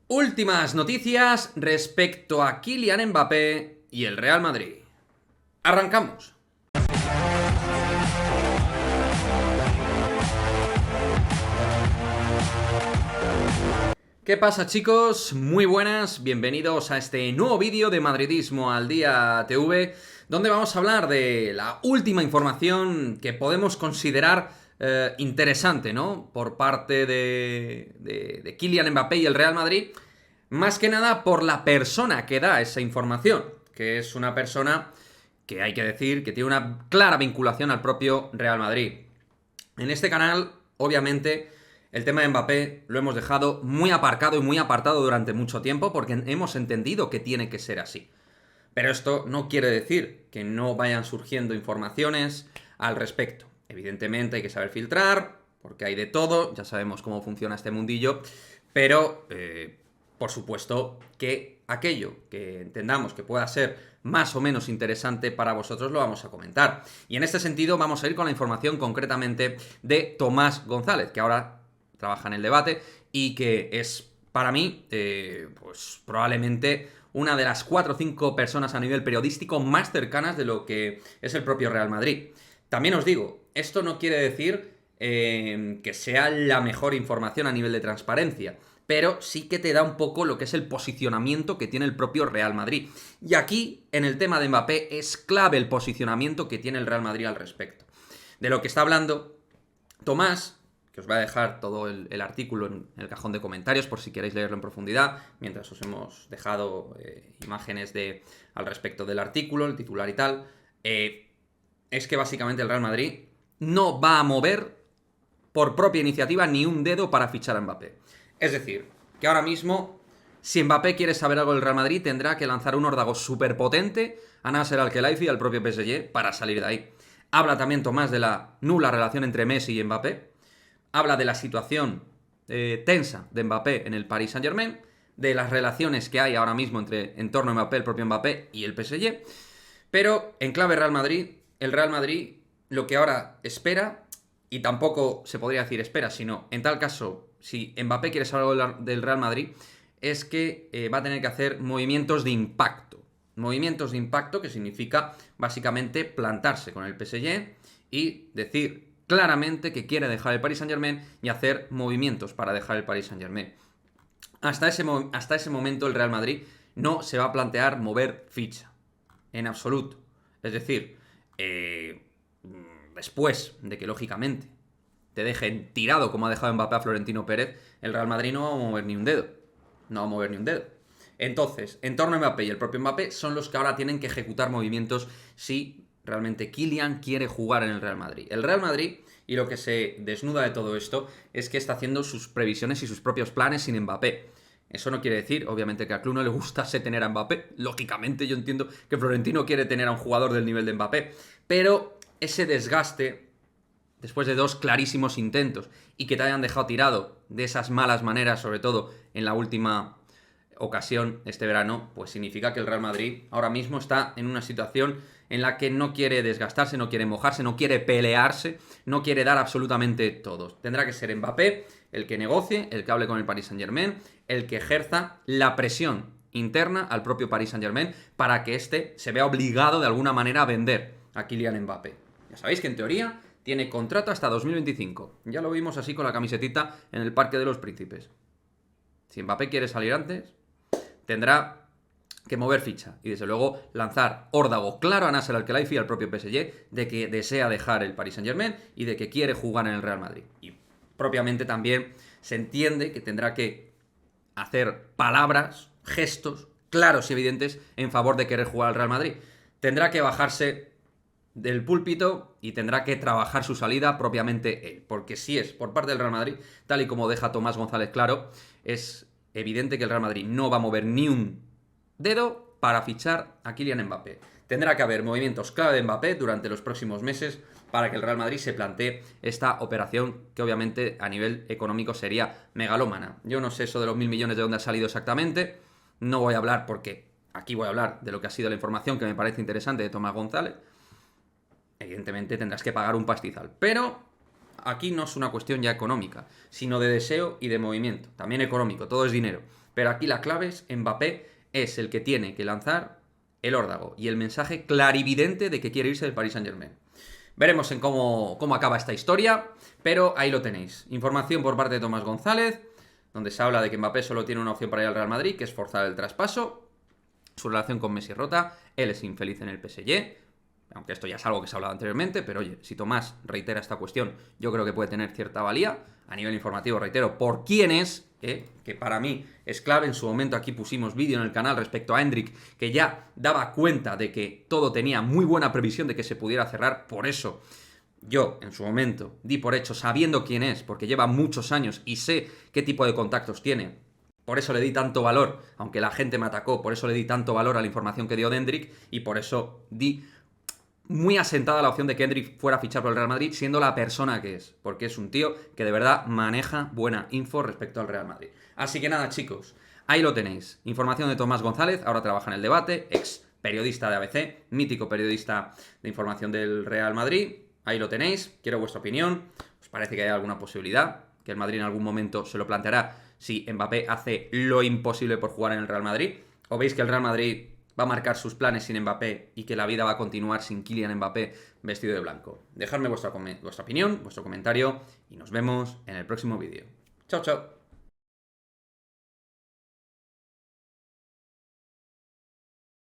Últimas noticias respecto a Kylian Mbappé y el Real Madrid. Arrancamos. ¿Qué pasa, chicos? Muy buenas, bienvenidos a este nuevo vídeo de Madridismo al Día TV, donde vamos a hablar de la última información que podemos considerar interesante, ¿no? Por parte de Kylian Mbappé y el Real Madrid, más que nada por la persona que da esa información, que es una persona que hay que decir que tiene una clara vinculación al propio Real Madrid. En este canal, obviamente, el tema de Mbappé lo hemos dejado muy aparcado y muy apartado durante mucho tiempo porque hemos entendido que tiene que ser así. Pero esto no quiere decir que no vayan surgiendo informaciones al respecto. Evidentemente hay que saber filtrar, porque hay de todo, ya sabemos cómo funciona este mundillo, pero por supuesto que aquello que entendamos que pueda ser más o menos interesante para vosotros lo vamos a comentar. Y en este sentido vamos a ir con la información concretamente de Tomás González, que ahora trabaja en el debate y que es para mí pues probablemente una de las 4 o 5 personas a nivel periodístico más cercanas de lo que es el propio Real Madrid. También os digo, esto no quiere decir que sea la mejor información a nivel de transparencia, pero sí que te da un poco lo que es el posicionamiento que tiene el propio Real Madrid. Y aquí, en el tema de Mbappé, es clave el posicionamiento que tiene el Real Madrid al respecto. De lo que está hablando Tomás, que os voy a dejar todo el artículo en el cajón de comentarios por si queréis leerlo en profundidad, mientras os hemos dejado imágenes al respecto del artículo, el titular y tal, es que básicamente el Real Madrid no va a mover por propia iniciativa ni un dedo para fichar a Mbappé. Es decir, que ahora mismo, si Mbappé quiere saber algo del Real Madrid, tendrá que lanzar un órdago súper potente a Nasser Al-Khelaifi y al propio PSG para salir de ahí. Habla también Tomás de la nula relación entre Messi y Mbappé. Habla de la situación tensa de Mbappé en el Paris Saint-Germain, de las relaciones que hay ahora mismo en torno a Mbappé, el propio Mbappé y el PSG. Pero en clave Real Madrid, el Real Madrid lo que ahora espera, y tampoco se podría decir espera, sino en tal caso, si Mbappé quiere saber algo del Real Madrid, es que va a tener que hacer movimientos de impacto. Movimientos de impacto que significa básicamente plantarse con el PSG y decir claramente que quiere dejar el Paris Saint-Germain y hacer movimientos para dejar el Paris Saint-Germain. Hasta ese momento el Real Madrid no se va a plantear mover ficha. En absoluto. Es decir, después de que lógicamente te dejen tirado como ha dejado Mbappé a Florentino Pérez, el Real Madrid no va a mover ni un dedo. No va a mover ni un dedo. Entonces, en torno a Mbappé y el propio Mbappé son los que ahora tienen que ejecutar movimientos si realmente Kylian quiere jugar en el Real Madrid. El Real Madrid, y lo que se desnuda de todo esto, es que está haciendo sus previsiones y sus propios planes sin Mbappé. Eso no quiere decir, obviamente, que a club no le gustase tener a Mbappé. Lógicamente, yo entiendo que Florentino quiere tener a un jugador del nivel de Mbappé. Pero ese desgaste, después de 2 clarísimos intentos, y que te hayan dejado tirado de esas malas maneras, sobre todo en la última ocasión este verano, pues significa que el Real Madrid ahora mismo está en una situación en la que no quiere desgastarse, no quiere mojarse, no quiere pelearse, no quiere dar absolutamente todo. Tendrá que ser Mbappé el que negocie, el que hable con el Paris Saint-Germain, el que ejerza la presión interna al propio Paris Saint-Germain para que éste se vea obligado de alguna manera a vender a Kylian Mbappé. Ya sabéis que en teoría tiene contrato hasta 2025. Ya lo vimos así con la camisetita en el Parque de los Príncipes. Si Mbappé quiere salir antes, tendrá que mover ficha y desde luego lanzar órdago claro a Nasser Al-Khelaifi y al propio PSG de que desea dejar el Paris Saint-Germain y de que quiere jugar en el Real Madrid. Y propiamente también se entiende que tendrá que hacer palabras, gestos claros y evidentes en favor de querer jugar al Real Madrid. Tendrá que bajarse del púlpito y tendrá que trabajar su salida propiamente él, porque si es por parte del Real Madrid, tal y como deja Tomás González claro, es evidente que el Real Madrid no va a mover ni un dedo para fichar a Kylian Mbappé. Tendrá que haber movimientos clave de Mbappé durante los próximos meses para que el Real Madrid se plantee esta operación que obviamente a nivel económico sería megalómana. Yo no sé eso de los 1.000 millones de dónde ha salido exactamente, no voy a hablar porque aquí voy a hablar de lo que ha sido la información que me parece interesante de Tomás González. Evidentemente tendrás que pagar un pastizal, pero aquí no es una cuestión ya económica, sino de deseo y de movimiento, también económico, todo es dinero. Pero aquí la clave es Mbappé es el que tiene que lanzar el órdago y el mensaje clarividente de que quiere irse del Paris Saint-Germain. Veremos en cómo acaba esta historia, pero ahí lo tenéis. Información por parte de Tomás González, donde se habla de que Mbappé solo tiene una opción para ir al Real Madrid, que es forzar el traspaso. Su relación con Messi rota, él es infeliz en el PSG, aunque esto ya es algo que se ha hablado anteriormente, pero oye, si Tomás reitera esta cuestión, yo creo que puede tener cierta valía. A nivel informativo, reitero, por quién es, que para mí es clave. En su momento aquí pusimos vídeo en el canal respecto a Endrick, que ya daba cuenta de que todo tenía muy buena previsión de que se pudiera cerrar. Por eso yo, en su momento, di por hecho, sabiendo quién es, porque lleva muchos años y sé qué tipo de contactos tiene. Por eso le di tanto valor, aunque la gente me atacó, por eso le di tanto valor a la información que dio de Endrick, y por eso di muy asentada la opción de que Endrick fuera a fichar por el Real Madrid, siendo la persona que es, porque es un tío que de verdad maneja buena info respecto al Real Madrid. Así que nada, chicos, ahí lo tenéis. Información de Tomás González, ahora trabaja en El Debate, ex periodista de ABC, mítico periodista de información del Real Madrid. Ahí lo tenéis, quiero vuestra opinión. ¿Os parece que hay alguna posibilidad? Que el Madrid en algún momento se lo planteará si Mbappé hace lo imposible por jugar en el Real Madrid. ¿O veis que el Real Madrid va a marcar sus planes sin Mbappé y que la vida va a continuar sin Kylian Mbappé vestido de blanco? Dejadme vuestra opinión, vuestro comentario y nos vemos en el próximo vídeo. Chao, chao.